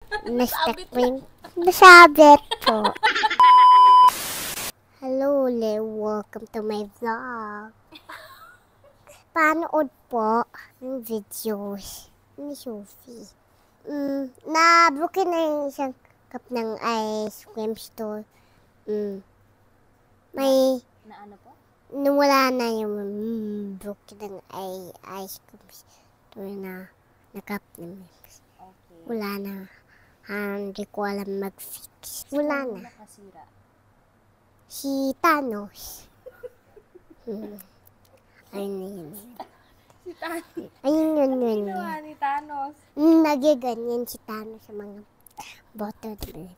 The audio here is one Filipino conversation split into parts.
Nasabit na. Nasabit po. Hello ulit. Welcome to my vlog. Panood po ng videos ni Sophie. Na-bookin na yung isang cup ng ice cream store. May... Na ano po? Nawala na yung booking ng ice cream store na cup namin. Okay. Wala na. Hindi ko alam mag-fix. Wala na. Nakasira? Si Thanos. Ayun yun. Si Thanos? Ayun yun. Ginawa ni Thanos? Nagiganyan si Thanos sa mga bottle.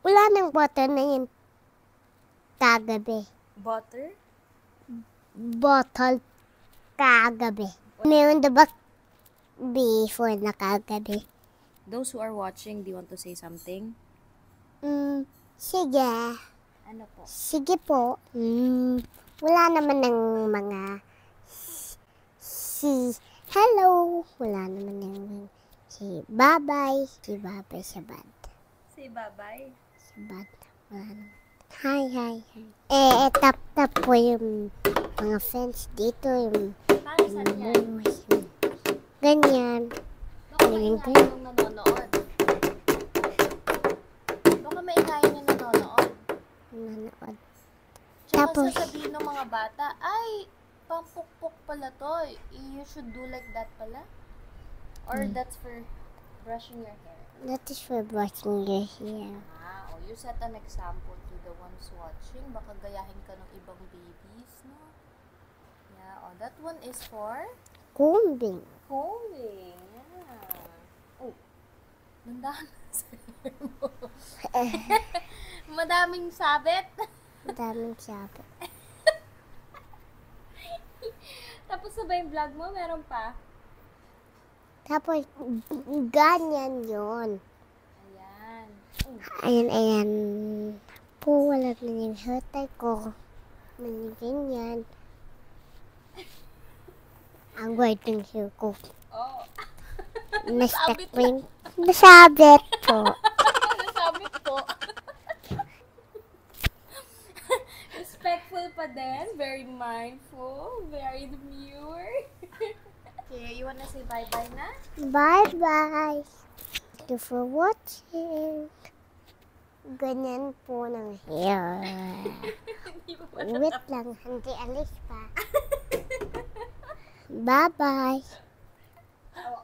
Wala nang bottle na yun kagabi. Butter? Bottle kagabi. Meron na ba before na kagabi? Those who are watching, do you want to say something? Sige. Ano po? Sige po. Wala naman ng mga hello. Wala naman ng bye-bye. Si bye-bye sa bad. Say bye-bye. Sa bad. Wala naman. Hi. Tap po yung mga friends dito. Yung Paano saan yan? ganyan. Baka maingay yung nanonood. Baka maingay yung nanonood. Nanonood. Tsaka Tapos, sasabihin ng mga bata, ay, pampukpok pala to. You should do like that pala. Or that's for brushing your hair. that is for brushing your hair. You set an example to the ones watching. Baka gayahin ka ng ibang babies, no? Yeah, that one is for Combing. combing. Yeah. Oh, nandahan sa hair mo. Madaming sabit. Madaming sabi. Tapos sabay yung vlog mo, meron pa. Tapos, ganyan yun. Ayan. Ayan. Po, wala na yung hurtay ko. Ganyan. Ang white ng hair ko. Oh. Nasabit Nasabit po. Nasabit po. Respectful pa din. Very mindful. Very demure. Okay, you wanna say bye-bye na? Bye-bye. Thank you for watching. Ganyan po ng hair. Wait lang, hindi alis pa. Bye-bye. Oh,